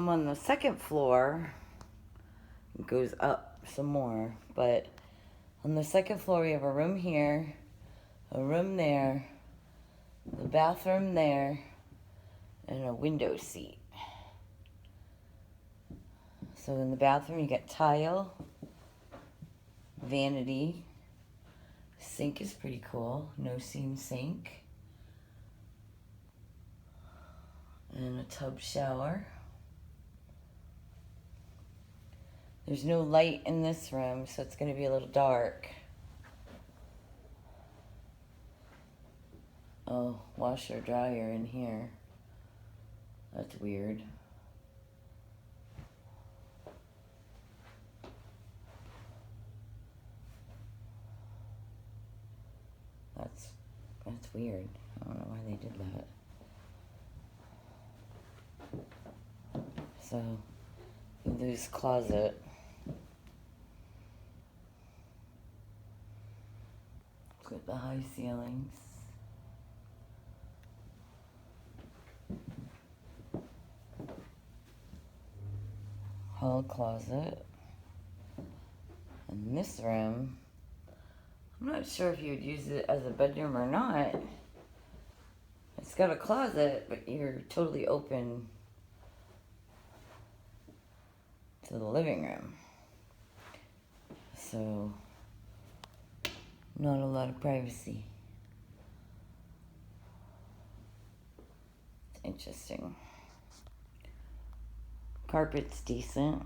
I'm on the second floor. It goes up some more, but on the second floor we have a room here, a room there, the bathroom there, and a window seat. So in the bathroom you get tile, vanity, sink is pretty cool, no seam sink, and a tub shower. There's no light in this room, so it's going to be a little dark. Oh, washer dryer in here. That's weird. That's weird. I don't know why they did that. So, this closet. Look at the high ceilings. Hall closet. And this room, I'm not sure if you would use it as a bedroom or not. It's got a closet, but you're totally open to the living room. So, not a lot of privacy. It's interesting. Carpet's decent.